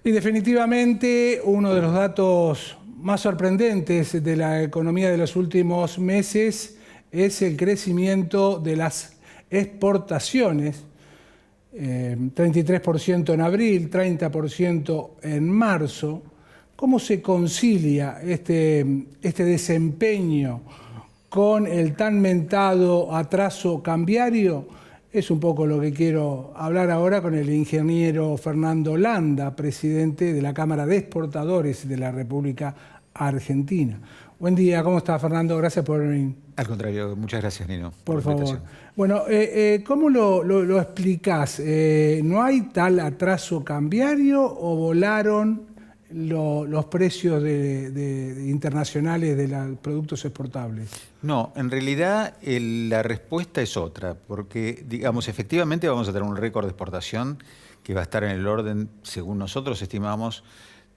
Y definitivamente uno de los datos más sorprendentes de la economía de los últimos meses es el crecimiento de las exportaciones. 33% en abril, 30% en marzo. ¿Cómo se concilia este desempeño con el tan mentado atraso cambiario? Es un poco lo que quiero hablar ahora con el ingeniero Fernando Landa, presidente de la Cámara de Exportadores de la República Argentina. Buen día, ¿cómo está, Fernando? Gracias por venir. Al contrario, muchas gracias, Nino, por Por la favor. invitación. Bueno, ¿cómo lo explicás? ¿No hay tal atraso cambiario o volaron los precios internacionales de los productos exportables? No, en realidad la respuesta es otra, porque, digamos, efectivamente vamos a tener un récord de exportación que va a estar en el orden, según nosotros estimamos,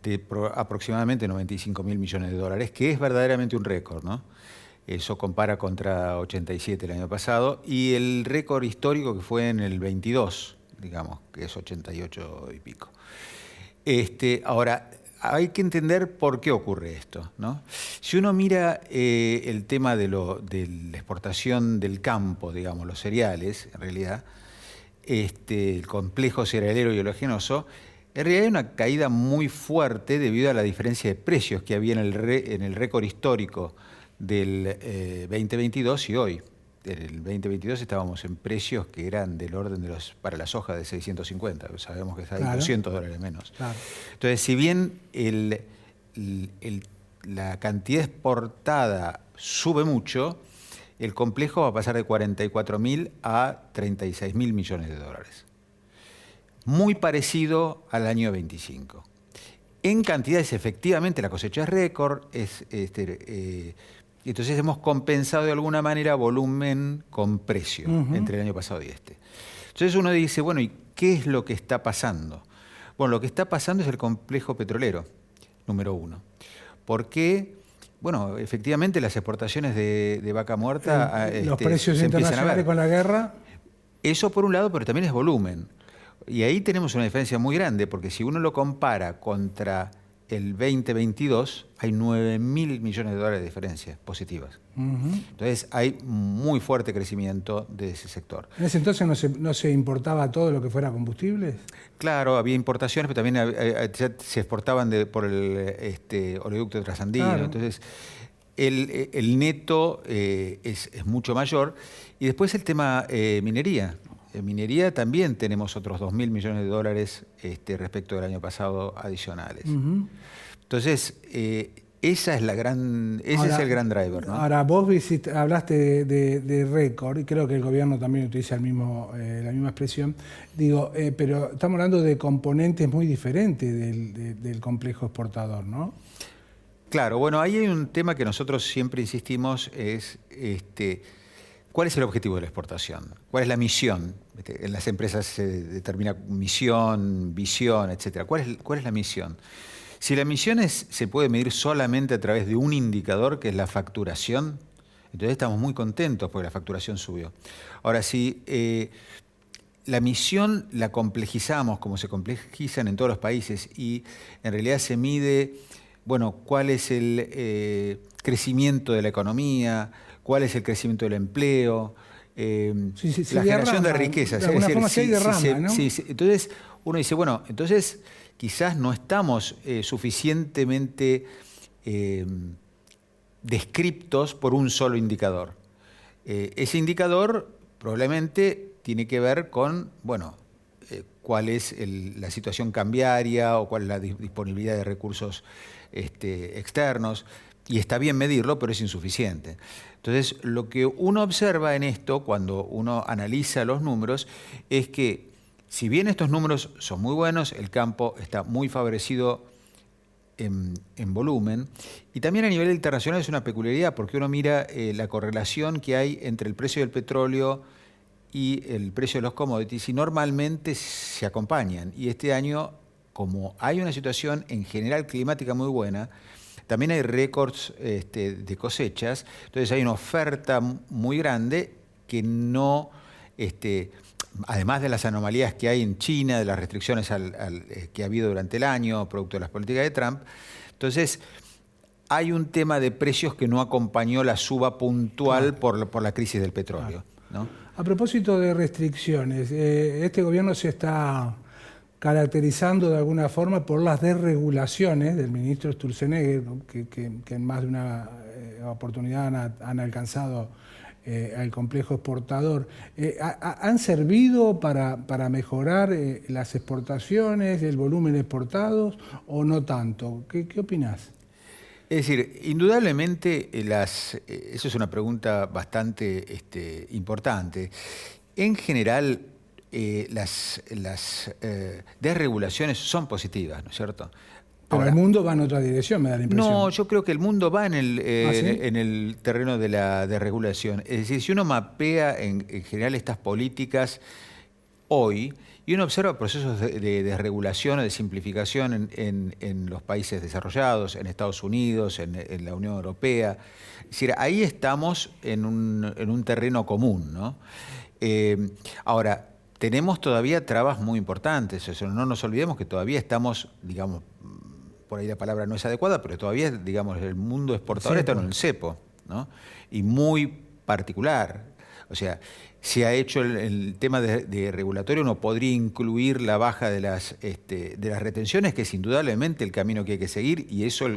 de aproximadamente 95.000 millones de dólares, que es verdaderamente un récord, ¿no? Eso compara contra 87 el año pasado, y el récord histórico que fue en el 22, digamos, que es 88 y pico. Ahora, hay que entender por qué ocurre esto, ¿no? Si uno mira el tema de la exportación del campo, digamos, los cereales, en realidad, el complejo cerealero y oleaginoso, en realidad hay una caída muy fuerte debido a la diferencia de precios que había en el récord histórico del 2022 y hoy. En el 2022 estábamos en precios que eran del orden de para la soja de 650, sabemos que está ahí, Claro. $200 menos. Claro. Entonces, si bien la cantidad exportada sube mucho, el complejo va a pasar de 44.000 a 36.000 millones de dólares. Muy parecido al año 25. En cantidades, efectivamente, la cosecha es récord, entonces hemos compensado de alguna manera volumen con precio entre el año pasado y este. Entonces uno dice, bueno, ¿y qué es lo que está pasando? Bueno, lo que está pasando es el complejo petrolero, número uno. Porque, bueno, efectivamente las exportaciones de vaca muerta Los precios se empiezan a internacionales ver. con la guerra. Eso por un lado, pero también es volumen. Y ahí tenemos una diferencia muy grande, porque si uno lo compara contra el 2022, hay 9.000 millones de dólares de diferencias positivas. Entonces hay muy fuerte crecimiento de ese sector. ¿En ese entonces no se importaba todo lo que fuera combustibles? Claro, había importaciones, pero también ya se exportaban por el oleoducto trasandino. Claro. Entonces el neto es mucho mayor. Y después el tema minería. En minería también tenemos otros 2.000 millones de dólares respecto del año pasado adicionales. Entonces, ese es el gran driver, ¿no? Ahora, vos hablaste de récord, y creo que el gobierno también utiliza la misma expresión. Digo, pero estamos hablando de componentes muy diferentes del complejo exportador, ¿no? Claro, bueno, ahí hay un tema que nosotros siempre insistimos, es ¿cuál es el objetivo de la exportación? ¿Cuál es la misión? En las empresas se determina misión, visión, etc. ¿Cuál es la misión? Si la misión se puede medir solamente a través de un indicador, que es la facturación, entonces estamos muy contentos porque la facturación subió. Ahora, si la misión la complejizamos como se complejizan en todos los países y en realidad se mide, bueno, cuál es el crecimiento de la economía, cuál es el crecimiento del empleo, la generación de riquezas. De alguna forma sí derrama, ¿no? Entonces uno dice, bueno, entonces quizás no estamos suficientemente descriptos por un solo indicador. Ese indicador probablemente tiene que ver con, bueno, cuál es la situación cambiaria o cuál es la disponibilidad de recursos externos. Y está bien medirlo, pero es insuficiente. Entonces, lo que uno observa en esto, cuando uno analiza los números, es que si bien estos números son muy buenos, el campo está muy favorecido en volumen, y también a nivel internacional es una peculiaridad, porque uno mira la correlación que hay entre el precio del petróleo y el precio de los commodities, y normalmente se acompañan. Y este año, como hay una situación en general climática muy buena, también hay récords de cosechas, entonces hay una oferta muy grande que no además de las anomalías que hay en China, de las restricciones que ha habido durante el año, producto de las políticas de Trump. Entonces, hay un tema de precios que no acompañó la suba puntual por la crisis del petróleo, ¿no? A propósito de restricciones, este gobierno se está caracterizando de alguna forma por las desregulaciones del ministro Sturzenegger, que en más de una oportunidad han alcanzado al complejo exportador. ¿Han servido para mejorar las exportaciones, el volumen exportados o no tanto? ¿Qué opinás? Es decir, indudablemente, eso es una pregunta bastante importante. En general, las desregulaciones son positivas, ¿no es cierto? Pero ahora, el mundo va en otra dirección, me da la impresión. No, yo creo que el mundo va en ¿Sí? el terreno de la desregulación. Es decir, si uno mapea en general estas políticas hoy, y uno observa procesos de desregulación o de simplificación en los países desarrollados, en Estados Unidos, en la Unión Europea. Es decir, ahí estamos en un terreno común, ¿no? Ahora, tenemos todavía trabas muy importantes. O sea, no nos olvidemos que todavía estamos, digamos, por ahí la palabra no es adecuada, pero todavía, digamos, el mundo exportador está en el cepo, ¿no? Y muy particular. O sea, se ha hecho el tema de regulatorio, uno podría incluir la baja de las retenciones, que es indudablemente el camino que hay que seguir, y eso,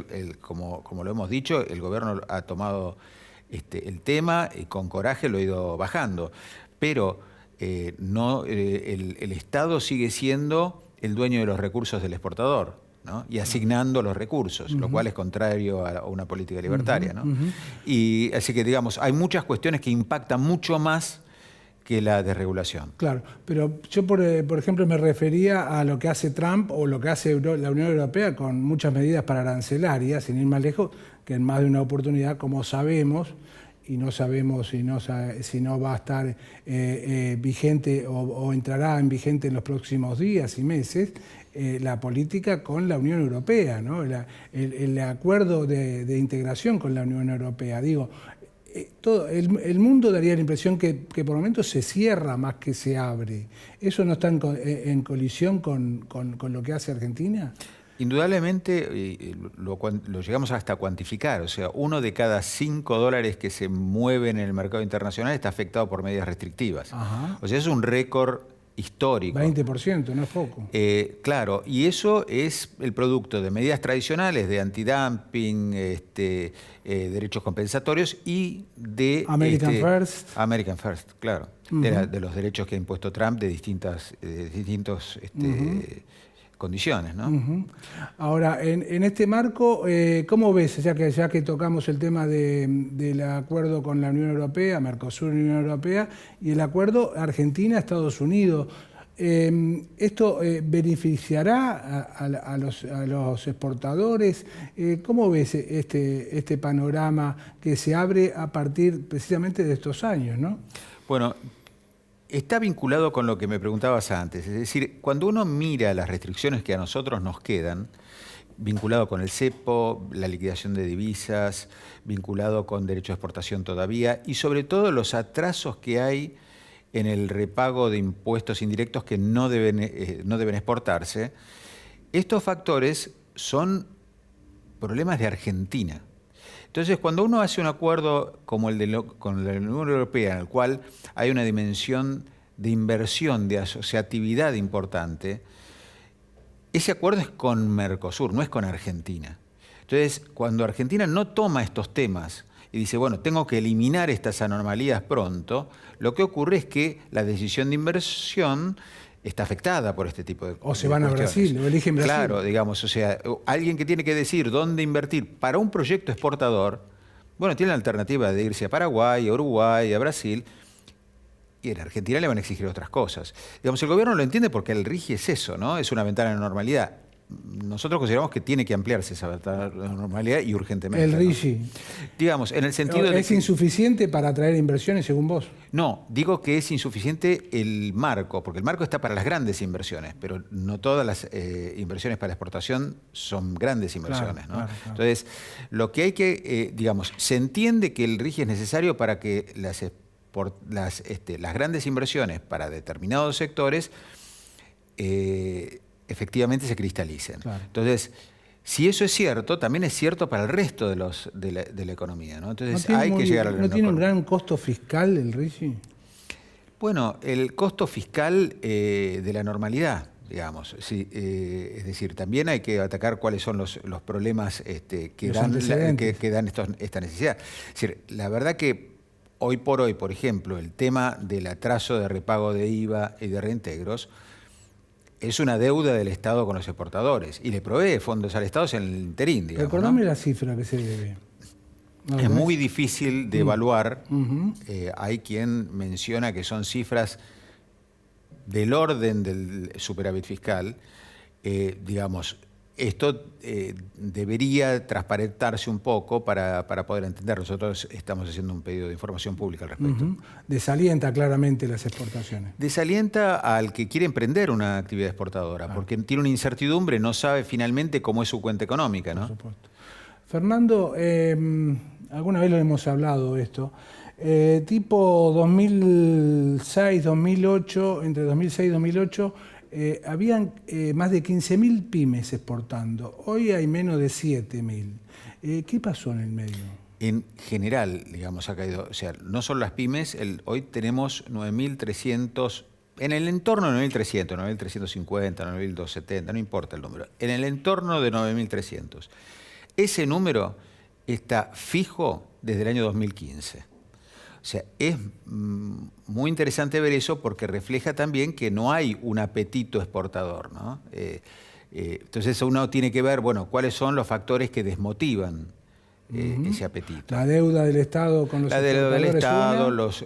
como lo hemos dicho, el gobierno ha tomado el tema y con coraje lo ha ido bajando. Pero no, el Estado sigue siendo el dueño de los recursos del exportador, ¿no? Y asignando los recursos, lo cual es contrario a una política libertaria, ¿no? Y así que, digamos, hay muchas cuestiones que impactan mucho más que la desregulación. Claro, pero yo, por ejemplo, me refería a lo que hace Trump o lo que hace la Unión Europea con muchas medidas para arancelarias, sin ir más lejos, que en más de una oportunidad, como sabemos, y no sabemos si no va a estar vigente o entrará en vigente en los próximos días y meses, la política con la Unión Europea, ¿no? El acuerdo de integración con la Unión Europea. Digo, el mundo daría la impresión que por momentos se cierra más que se abre. ¿Eso no está en colisión con lo que hace Argentina? Indudablemente lo llegamos hasta cuantificar, o sea, 1 de cada 5 dólares que se mueven en el mercado internacional está afectado por medidas restrictivas. Ajá. O sea, es un récord histórico. 20%, no es poco. Claro, y eso es el producto de medidas tradicionales de antidumping, derechos compensatorios y de... American First. American First, claro. De los derechos que ha impuesto Trump de distintos condiciones, ¿no? Ahora, en este marco, ¿cómo ves, ya que tocamos el tema del acuerdo con la Unión Europea, Mercosur, Unión Europea, y el acuerdo Argentina-Estados Unidos, ¿esto beneficiará a los exportadores? ¿Cómo ves este panorama que se abre a partir precisamente de estos años, ¿no? Bueno, está vinculado con lo que me preguntabas antes. Es decir, cuando uno mira las restricciones que a nosotros nos quedan, vinculado con el cepo, la liquidación de divisas, vinculado con derecho de exportación todavía, y sobre todo los atrasos que hay en el repago de impuestos indirectos que no deben exportarse, estos factores son problemas de Argentina. Entonces, cuando uno hace un acuerdo como con la Unión Europea, en el cual hay una dimensión de inversión, de asociatividad importante, ese acuerdo es con Mercosur, no es con Argentina. Entonces, cuando Argentina no toma estos temas y dice, bueno, tengo que eliminar estas anomalías pronto, lo que ocurre es que la decisión de inversión está afectada por este tipo de cuestiones. O se van a Brasil, o eligen Brasil. Claro, digamos, o sea, alguien que tiene que decir dónde invertir para un proyecto exportador, bueno, tiene la alternativa de irse a Paraguay, a Uruguay, a Brasil, y en Argentina le van a exigir otras cosas. Digamos, el gobierno lo entiende porque el RIGI es eso, ¿no? Es una ventana de normalidad. Nosotros consideramos que tiene que ampliarse esa ventana de normalidad y urgentemente. El RIGI. ¿No? Digamos, en el sentido de ¿Es insuficiente para atraer inversiones, según vos? No, digo que es insuficiente el marco, porque el marco está para las grandes inversiones, pero no todas las inversiones para la exportación son grandes inversiones, claro, ¿no? Claro. Entonces, lo que hay que, digamos, se entiende que el RIGI es necesario para que las las grandes inversiones para determinados sectores efectivamente se cristalicen. Claro. Entonces, si eso es cierto, también es cierto para el resto de la economía, ¿no? Entonces ¿No hay que llegar al ¿No tiene un gran costo fiscal el RIGI? Bueno, el costo fiscal de la normalidad, digamos. Sí, es decir, también hay que atacar cuáles son los problemas que dan esta necesidad. Es decir, la verdad que hoy por hoy, por ejemplo, el tema del atraso de repago de IVA y de reintegros es una deuda del Estado con los exportadores y le provee fondos al Estado en el interín, digamos. Recordame, ¿no? la cifra que se debe. ¿No Es muy difícil de evaluar. Uh-huh. Hay quien menciona que son cifras del orden del superávit fiscal. Digamos, esto debería transparentarse un poco para poder entender. Nosotros estamos haciendo un pedido de información pública al respecto. Uh-huh. Desalienta claramente las exportaciones. Desalienta al que quiere emprender una actividad exportadora, porque tiene una incertidumbre, no sabe finalmente cómo es su cuenta económica, ¿no? Por supuesto. Fernando, alguna vez lo hemos hablado esto, tipo 2006, 2008, entre 2006 y 2008, habían más de 15.000 pymes exportando. Hoy hay menos de 7.000. ¿Qué pasó en el medio? En general, digamos, ha caído, o sea, no solo las pymes, hoy tenemos 9.300, en el entorno de 9.300, 9.350, 9.270, no importa el número, en el entorno de 9.300. Ese número está fijo desde el año 2015. O sea, es muy interesante ver eso porque refleja también que no hay un apetito exportador, ¿no? Entonces uno tiene que ver, bueno, cuáles son los factores que desmotivan ese apetito. La deuda del Estado con los exportadores. La deuda del Estado, los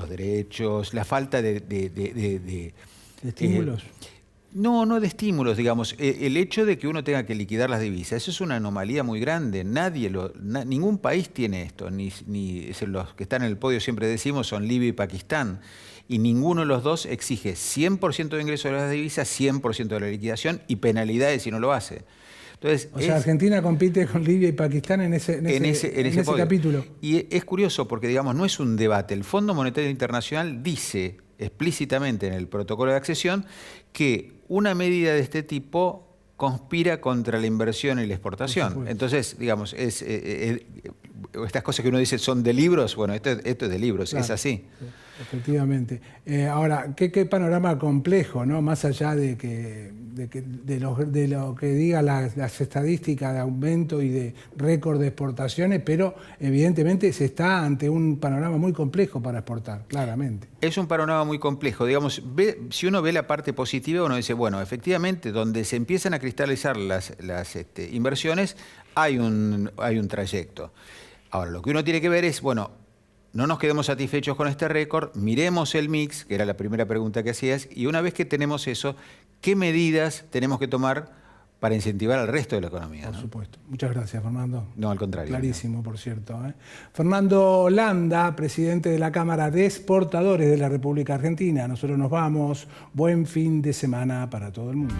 derechos, la falta de estímulos. No de estímulos, digamos. El hecho de que uno tenga que liquidar las divisas, eso es una anomalía muy grande. Ningún país tiene esto, ni los que están en el podio siempre decimos son Libia y Pakistán. Y ninguno de los dos exige 100% de ingreso de las divisas, 100% de la liquidación y penalidades si no lo hace. Entonces, Argentina compite con Libia y Pakistán en ese capítulo. Y es curioso porque, digamos, no es un debate. El Fondo Monetario Internacional dice explícitamente en el protocolo de accesión que una medida de este tipo conspira contra la inversión y la exportación. Entonces, digamos, estas cosas que uno dice son de libros, bueno, esto es de libros, claro, es así. Efectivamente. Ahora, qué panorama complejo, ¿no? Más allá de lo que diga las estadísticas de aumento y de récord de exportaciones, pero evidentemente se está ante un panorama muy complejo para exportar, claramente. Es un panorama muy complejo. Digamos, si uno ve la parte positiva, uno dice, bueno, efectivamente, donde se empiezan a cristalizar las inversiones, hay un trayecto. Ahora, lo que uno tiene que ver es, bueno, no nos quedemos satisfechos con este récord, miremos el mix, que era la primera pregunta que hacías, y una vez que tenemos eso, ¿qué medidas tenemos que tomar para incentivar al resto de la economía? Por supuesto. Muchas gracias, Fernando. No, al contrario. Clarísimo, por cierto. Fernando Landa, presidente de la Cámara de Exportadores de la República Argentina. Nosotros nos vamos. Buen fin de semana para todo el mundo.